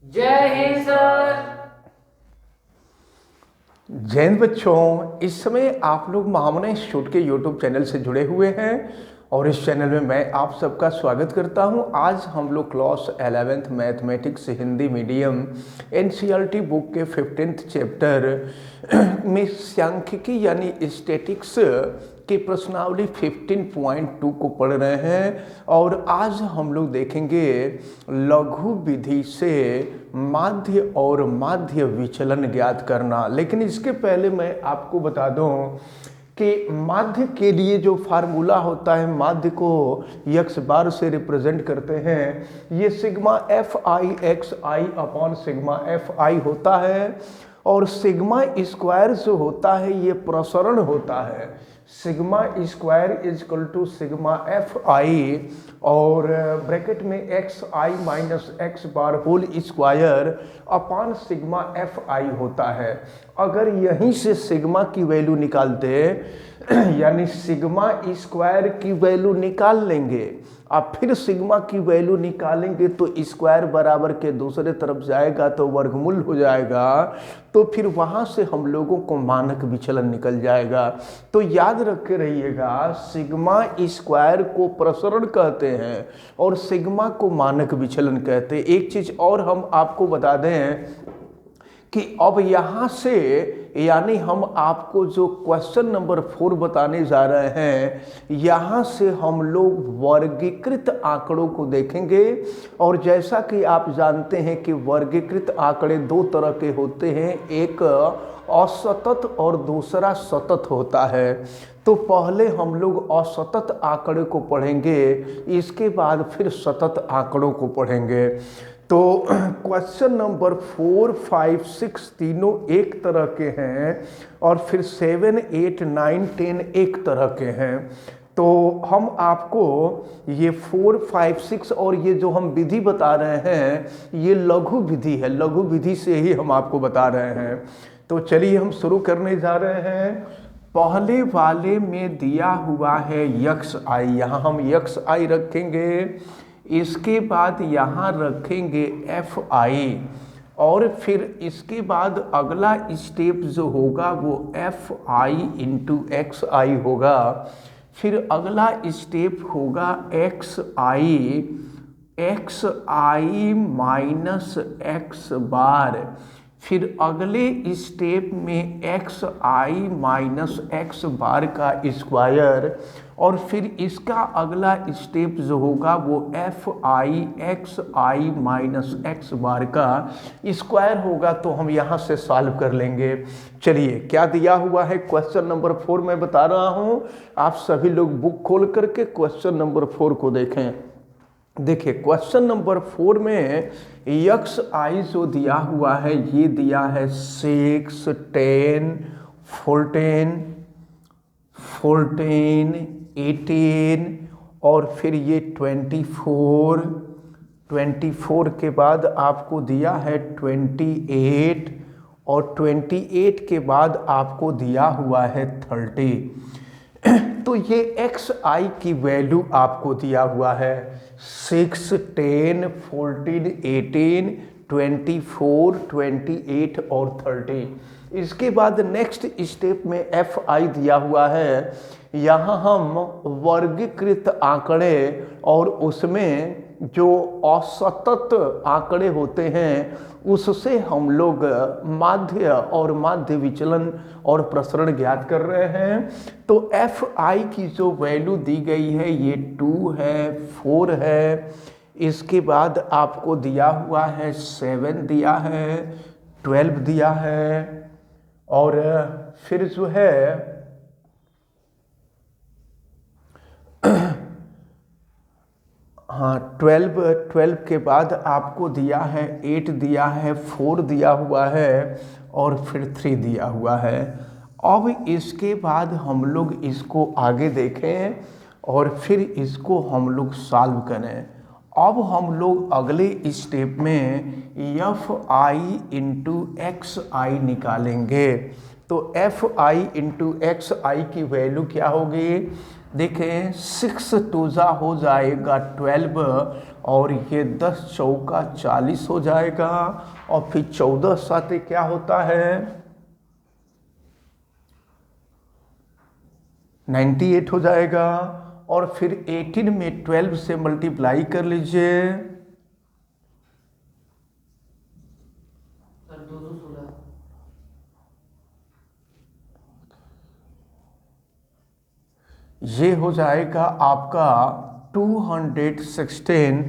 जय हिंद सर। जय हिंद बच्चों, इस समय आप लोग महामना इंस्टीट्यूट के यूट्यूब चैनल से जुड़े हुए हैं और इस चैनल में मैं आप सबका स्वागत करता हूं। आज हम लोग class 11th mathematics Hindi medium NCERT book के 15th चैप्टर में सांख्यिकी यानी स्टैटिक्स की प्रश्नावली 15.2 को पढ़ रहे हैं और आज हम लोग देखेंगे लघु विधि से माध्य और माध्य विचलन ज्ञात करना। लेकिन इसके पहले मैं आपको बता दूं कि माध्य के लिए जो फार्मूला होता है, माध्य को यक्स बार से रिप्रेजेंट करते हैं, ये sigma F i x I upon sigma F I होता है और सिग्मा स्क्वायर जो होता है ये प्रसरण होता है। Sigma square is equal to sigma F I और ब्रैकेट में X I minus x bar whole square upon sigma F I होता है। अगर यहीं से सिग्मा की वैल्यू निकालते यानी सिग्मा स्क्वायर की वैल्यू निकाल लेंगे, आप फिर सिग्मा की वैल्यू निकालेंगे तो स्क्वायर बराबर के दूसरे तरफ जाएगा तो वर्गमूल हो जाएगा, तो फिर वहाँ से हम लोगों को मानक विचलन निकल जाएगा। तो याद रखे रहिएगा, सिग्मा स्क्वायर को प्रसरण कहते हैं और सिग्मा को मानक विचलन कहते हैं। एक चीज़ और हम आपको बता दें कि अब यहाँ से यानी हम आपको जो क्वेश्चन नंबर 4 बताने जा रहे हैं, यहाँ से हम लोग वर्गीकृत आंकड़ों को देखेंगे। और जैसा कि आप जानते हैं कि वर्गीकृत आंकड़े दो तरह के होते हैं, एक असतत और दूसरा सतत होता है। तो पहले हम लोग असतत आंकड़े को पढ़ेंगे, इसके बाद फिर सतत आंकड़ों को पढ़ेंगे। तो क्वेश्चन नंबर 4, 5, 6 तीनों एक तरह के हैं और फिर 7, 8, 9, 10 एक तरह के हैं। तो हम आपको ये 4, 5, 6 और ये जो हम विधि बता रहे हैं ये लघु विधि है, लघु विधि से ही हम आपको बता रहे हैं। तो चलिए हम शुरू करने जा रहे हैं। पहले वाले में दिया हुआ है यक्स आई, यहाँ हम यक्स आई रखेंगे, इसके बाद यहाँ रखेंगे एफ आई और फिर इसके बाद अगला स्टेप जो होगा वो एफ आई इंटू एक्स आई होगा। फिर अगला स्टेप होगा एक्स आई माइनस एक्स बार। फिर अगले स्टेप में एक्स आई माइनस एक्स बार का स्क्वायर और फिर इसका अगला स्टेप जो होगा वो f i x I minus x bar का स्क्वायर होगा। तो हम यहाँ से सॉल्व कर लेंगे। चलिए क्या दिया हुआ है क्वेश्चन नंबर 4 मैं बता रहा हूँ, आप सभी लोग बुक खोल करके क्वेश्चन नंबर 4 को देखें। देखिए क्वेश्चन नंबर 4 में यक्स आई जो दिया हुआ है ये दिया है 6, 10, 14, 18 और फिर ये 24 के बाद आपको दिया है 28 और 28 के बाद आपको दिया हुआ है 30। तो ये एक्स आई की वैल्यू आपको दिया हुआ है 6, 10, 14, 18, 24, 28 और 30। इसके बाद नेक्स्ट स्टेप में एफ आई दिया हुआ है, यहाँ हम वर्गीकृत आंकड़े और उसमें जो असतत आंकड़े होते हैं उससे हम लोग माध्य और माध्य विचलन और प्रसरण ज्ञात कर रहे हैं। तो एफ आई की जो वैल्यू दी गई है ये 2 है, 4 है, इसके बाद आपको दिया हुआ है 7 दिया है, 12 दिया है और फिर जो है हाँ 12 के बाद आपको दिया है 8 दिया है, 4 दिया हुआ है और फिर 3 दिया हुआ है। अब इसके बाद हम लोग इसको आगे देखें और फिर इसको हम लोग सॉल्व करें। अब हम लोग अगले स्टेप में एफ आई इंटू एक्स आई निकालेंगे। तो F I into x i की वैल्यू क्या होगी, देखें 6 टूजा हो जाएगा 12 और ये 10 चौका 40 हो जाएगा और फिर 14 साथे क्या होता है 98 हो जाएगा और फिर 18 में 12 से मल्टीप्लाई कर लीजिए। ये हो जाएगा आपका 216,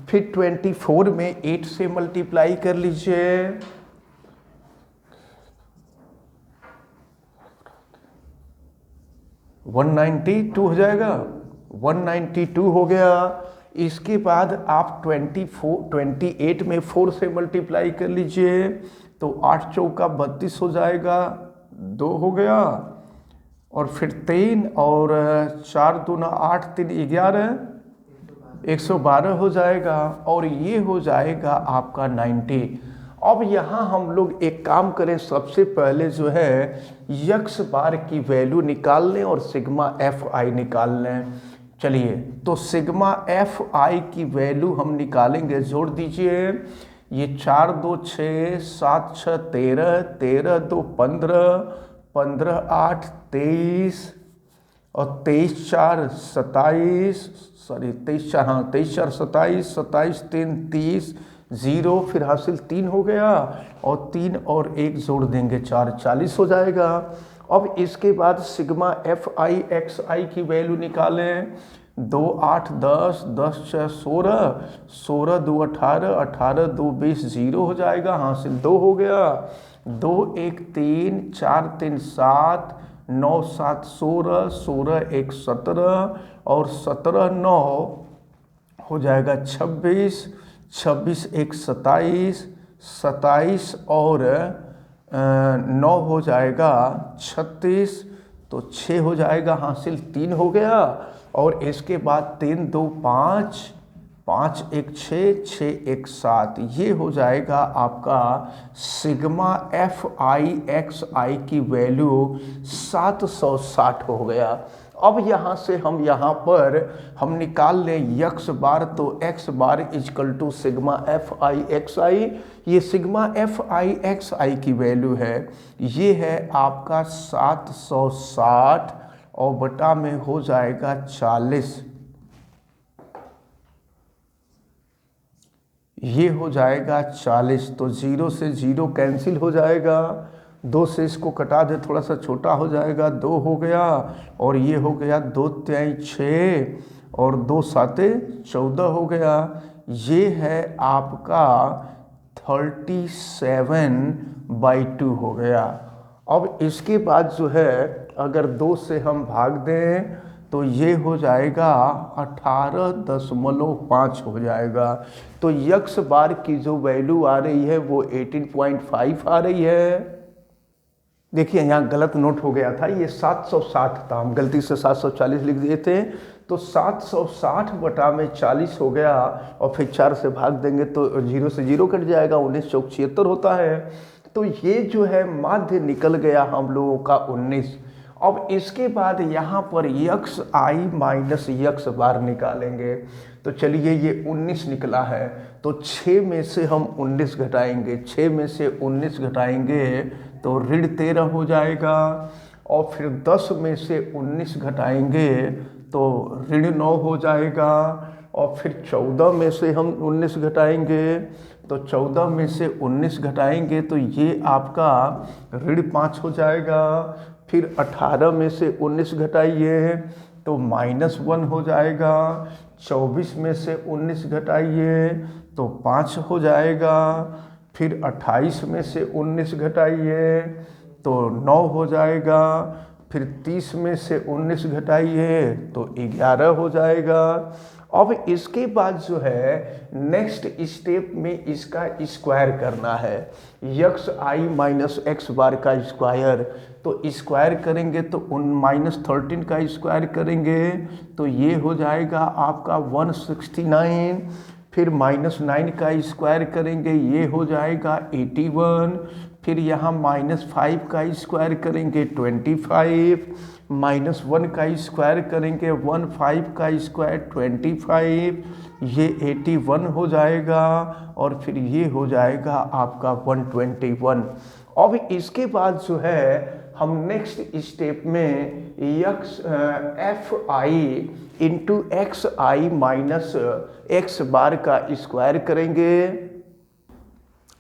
फिर 24 में 8 से मल्टीप्लाई कर लीजिए। 192 हो जाएगा, 192 हो गया। इसके बाद आप 28 में 4 से मल्टीप्लाई कर लीजिए तो 8 चौका 32 हो जाएगा, 2 हो गया और फिर 3 और 4 दूना 8 3 11 112 हो जाएगा और ये हो जाएगा आपका 90। अब यहाँ हम लोग एक काम करें, सबसे पहले जो है यक्स बार की वैल्यू निकाल लें और सिग्मा एफ आई निकाल लें। चलिए तो सिग्मा एफ आई की वैल्यू हम निकालेंगे, जोड़ दीजिए। ये 4 2 6 7 6 13 13 2 15 15 8 23 और 23 4 27 सॉरी 23 4 हाँ 23 4 27 27 3 30 0 फिर हासिल 3 हो गया और 3 और 1 जोड़ देंगे 4 40 हो जाएगा। अब इसके बाद sigma F i x i की वैल्यू निकालें। 2 8 10 10 6 16 16 2 18 18 2 20 0 हो जाएगा, हासिल 2 हो गया। 2 1 3 4 3 7 9 7 16 16 1 17 और 17 9 हो जाएगा 26 26 1 27 27 और 9 हो जाएगा 36 तो 6 हो जाएगा, हासिल 3 हो गया। और इसके बाद 3 2 5 5 1 6 6 1 7 ये हो जाएगा आपका sigma F i x i की वैल्यू 760 हो गया। अब यहाँ से हम यहाँ पर हम निकाल लें यक्स बार, तो x bar is equal to sigma F i x i. ये sigma F i x i की वैल्यू है, ये है आपका 760 और बटा में हो जाएगा 40, ये हो जाएगा 40। तो 0 से 0 कैंसिल हो जाएगा, 2 से इसको कटा दे थोड़ा सा छोटा हो जाएगा, 2 हो गया और ये हो गया 2 3 6 और 2 7 14 हो गया। ये है आपका 37/2 हो गया। अब इसके बाद जो है अगर 2 से हम भाग दें तो ये हो जाएगा 18.5 हो जाएगा। तो यक्स बार की जो वैल्यू आ रही है वो 18.5 आ रही है। देखिए यहाँ गलत नोट हो गया था, ये 760 था, हम गलती से 740 लिख दिए थे। तो 760 बटा में 40 हो गया और फिर 4 से भाग देंगे तो 0 से 0 कट जाएगा, 19 चौक 76 होता है। तो ये जो है माध्य निकल गया हम लोगों का 19। अब इसके बाद यहाँ पर यक्स आई माइनस यक्स बार निकालेंगे। तो चलिए ये 19 निकला है, तो 6 में से हम 19 घटाएंगे, 6 में से 19 घटाएंगे तो ऋण 13 हो जाएगा और फिर 10 में से 19 घटाएंगे तो ऋण 9 हो जाएगा और फिर 14 में से हम 19 घटाएंगे तो 14 में से 19 घटाएंगे तो ये आपका ऋण 5 हो जाएगा। फिर 18 में से 19 घटाइए तो -1 हो जाएगा। 24 में से 19 घटाइए तो 5 हो जाएगा। फिर 28 में से 19 घटाइए तो 9 हो जाएगा। फिर 30 में से 19 घटाइए तो 11 हो जाएगा। अब इसके बाद जो है नेक्स्ट स्टेप में इसका स्क्वायर करना है, यक्स आई माइनस एक्स बार का स्क्वायर। तो स्क्वायर करेंगे तो -13 का स्क्वायर करेंगे तो ये हो जाएगा आपका 169। फिर -9 का स्क्वायर करेंगे, ये हो जाएगा 81। फिर यहाँ -5 का स्क्वायर करेंगे 25, -1 का स्क्वायर करेंगे 15 का स्क्वायर 25, ये 81 हो जाएगा और फिर ये हो जाएगा आपका 121। अब इसके बाद जो है हम नेक्स्ट स्टेप में fi इंटू एक्स आई माइनस एक्स बार का स्क्वायर करेंगे।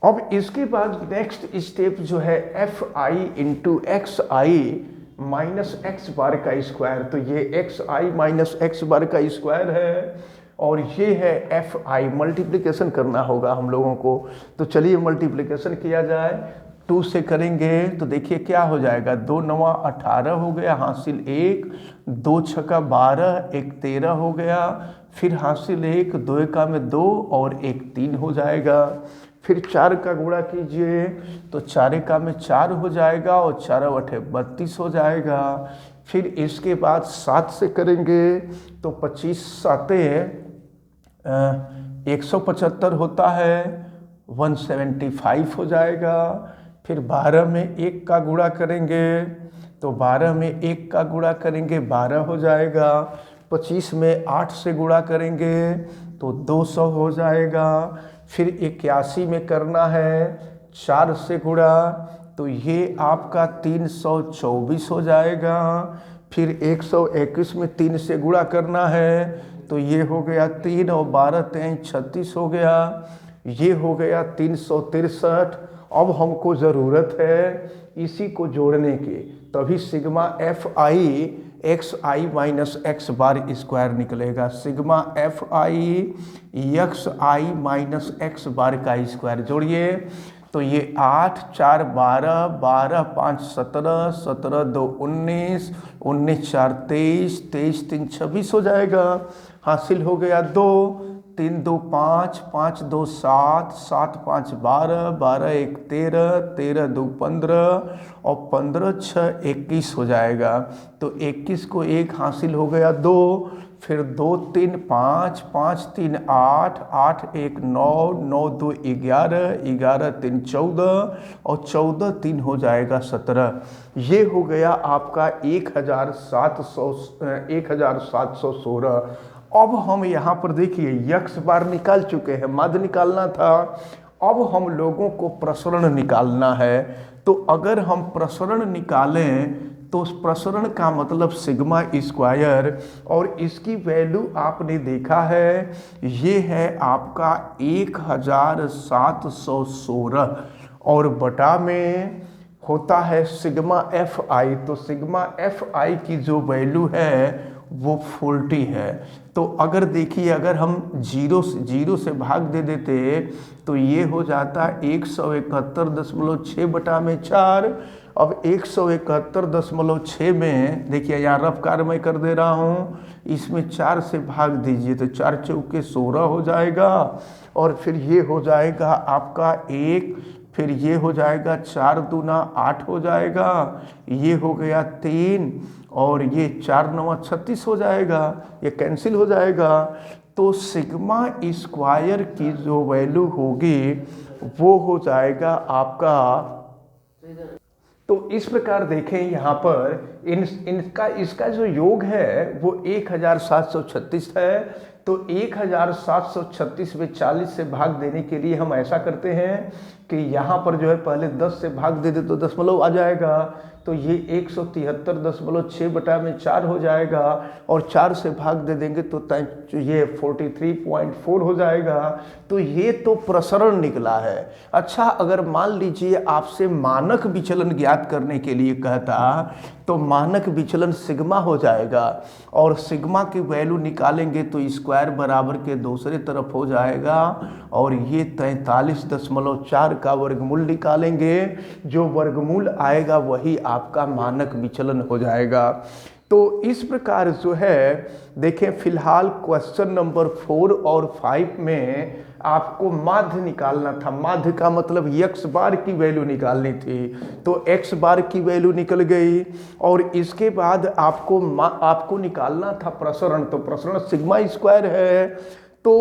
अब इसके बाद नेक्स्ट स्टेप जो है fi इंटू एक्स आई माइनस एक्स बार का स्क्वायर, तो ये एक्स आई माइनस एक्स बार का स्क्वायर है और ये है fi, मल्टीप्लिकेशन करना होगा हम लोगों को। तो चलिए मल्टीप्लिकेशन किया जाए। 2 से करेंगे तो देखिए क्या हो जाएगा, 2 9 18 हो गया, हासिल 1, 2 6 12, 1 13 हो गया, फिर हासिल 1, 2 1 में 2 और 1 3 हो जाएगा। फिर 4 का गुणा कीजिए तो 4 1 में 4 हो जाएगा और 4 8 32 हो जाएगा। फिर इसके बाद 7 से करेंगे तो 25 7 175 होता है, 175 हो जाएगा। फिर 12 में 1 का गुणा करेंगे तो 12 में 1 का गुणा करेंगे 12 हो जाएगा। 25 में 8 से गुणा करेंगे तो 200 हो जाएगा। फिर 81 में करना है 4 से गुणा तो ये आपका 324 हो जाएगा। फिर 121 में 3 से गुणा करना है तो ये हो गया 3 और 12 3 36 हो गया, ये हो गया 363। अब हमको ज़रूरत है इसी को जोड़ने की, तभी सिग्मा fi एक्स आई माइनस एक्स बार स्क्वायर निकलेगा। सिग्मा fi एक्स आई माइनस एक्स बार का स्क्वायर जोड़िए तो ये 8 4 12, 12 5 17, 17 2 19, 19 4 23, 23 3 26 हो जाएगा। हासिल हो गया 2, 3 2 5, 5 2 7, 7 5 12, 12 1 13, 13 2 15 और 15 6 21 हो जाएगा। तो 21 को 1 हासिल हो गया 2, फिर 2 3 5, 5 3 8, 8 1 9, 9 2 11, 11 3 14 और 14 3 हो जाएगा 17। ये हो गया आपका 1716। अब हम यहाँ पर देखिए यक्स बार निकाल चुके हैं, माध्य निकालना था। अब हम लोगों को प्रसरण निकालना है। तो अगर हम प्रसरण निकालें तो प्रसरण का मतलब सिग्मा स्क्वायर, और इसकी वैल्यू आपने देखा है ये है आपका 1716 और बटा में होता है सिग्मा fi। तो सिग्मा fi की जो वैल्यू है वो 40 है। तो अगर देखिए अगर हम जीरो से भाग दे देते तो ये हो जाता 171.6 बटा में 4। अब 171.6 में देखिए यहाँ रफ कार मैं कर दे रहा हूँ, इसमें 4 से भाग दीजिए तो 4 चौके 16 हो जाएगा और फिर ये हो जाएगा आपका 1, फिर ये हो जाएगा 4 दूना 8 हो जाएगा, ये हो गया 3 और ये 4 9 36 हो जाएगा, ये कैंसिल हो जाएगा। तो सिग्मा स्क्वायर की जो वैल्यू होगी वो हो जाएगा आपका, तो इस प्रकार देखें यहाँ पर इसका जो योग है वो 1736 है। तो 1736 में 40 से भाग देने के लिए हम ऐसा करते हैं कि यहाँ पर जो है पहले 10 से भाग दे दे तो दशमलव आ जाएगा, तो ये 173.6 बटा में 4 हो जाएगा और 4 से भाग दे देंगे तो ये 43.4 हो जाएगा। तो ये तो प्रसरण निकला है। अच्छा, अगर मान लीजिए आपसे मानक विचलन ज्ञात करने के लिए कहता तो मानक विचलन सिग्मा हो जाएगा और सिग्मा की वैल्यू निकालेंगे तो स्क्वायर बराबर के दूसरे तरफ हो जाएगा और ये 43.4 का वर्गमूल निकालेंगे, जो वर्गमूल आएगा वही आपका मानक विचलन हो जाएगा। तो इस प्रकार जो है देखें, फिलहाल क्वेश्चन नंबर 4 और 5 में आपको माध्य निकालना था। माध्य का मतलब x बार की वैल्यू निकालनी थी, तो x बार की वैल्यू निकल गई और इसके बाद आपको निकालना था प्रसरण। तो प्रसरण सिग्मा स्क्वायर है। तो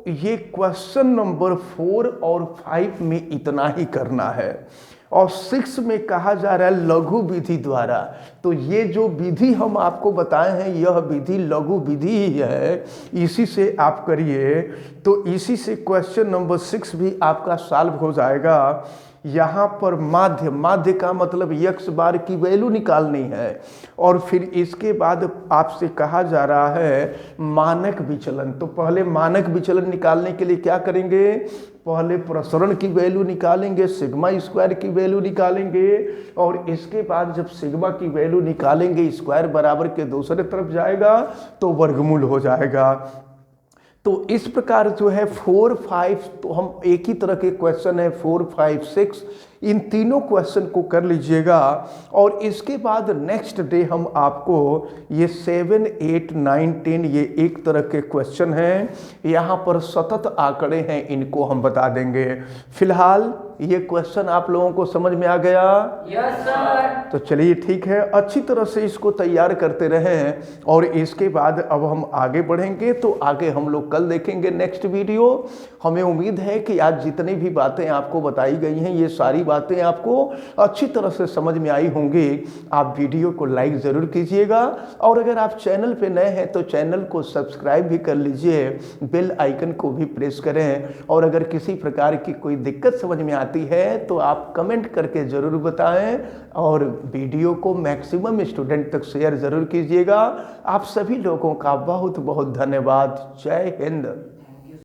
ये क्वेश्चन नंबर 4 और 5 में इतना ही करना है। और 6 में कहा जा रहा है लघु विधि द्वारा। तो ये जो विधि हम आपको बताए हैं यह विधि लघु विधि ही है, इसी से आप करिए। तो इसी से क्वेश्चन नंबर 6 भी आपका सॉल्व हो जाएगा। यहाँ पर माध्य का मतलब x बार की वैल्यू निकालनी है, और फिर इसके बाद आपसे कहा जा रहा है मानक विचलन। तो पहले मानक विचलन निकालने के लिए क्या करेंगे, पहले प्रसरण की वैल्यू निकालेंगे, सिग्मा स्क्वायर की वैल्यू निकालेंगे, और इसके बाद जब सिग्मा की वैल्यू निकालेंगे स्क्वायर बराबर के दूसरे तरफ जाएगा तो वर्गमूल हो जाएगा। तो इस प्रकार जो है 4, 5, तो हम एक ही तरह के क्वेश्चन है 4, 5, 6, इन तीनों क्वेश्चन को कर लीजिएगा। और इसके बाद नेक्स्ट डे हम आपको ये 7, 8, 9, 10 ये एक तरह के क्वेश्चन हैं, यहाँ पर सतत आंकड़े हैं, इनको हम बता देंगे। फिलहाल ये क्वेश्चन आप लोगों को समझ में आ गया? Yes sir. तो चलिए ठीक है, अच्छी तरह से इसको तैयार करते रहें, और इसके बाद अब हम आगे बढ़ेंगे। तो आगे हम लोग कल देखेंगे नेक्स्ट वीडियो। हमें उम्मीद है कि आज जितनी भी बातें आपको बताई गई हैं ये सारी बातें आपको अच्छी तरह से समझ में आई होंगी। आप वीडियो को लाइक ज़रूर कीजिएगा, और अगर आप चैनल पे नए हैं तो चैनल को सब्सक्राइब भी कर लीजिए, बेल आइकन को भी प्रेस करें। और अगर किसी प्रकार की कोई दिक्कत समझ में आती है तो आप कमेंट करके ज़रूर बताएं, और वीडियो को मैक्सिमम स्टूडेंट तक शेयर ज़रूर कीजिएगा। आप सभी लोगों का बहुत बहुत धन्यवाद। जय हिंद।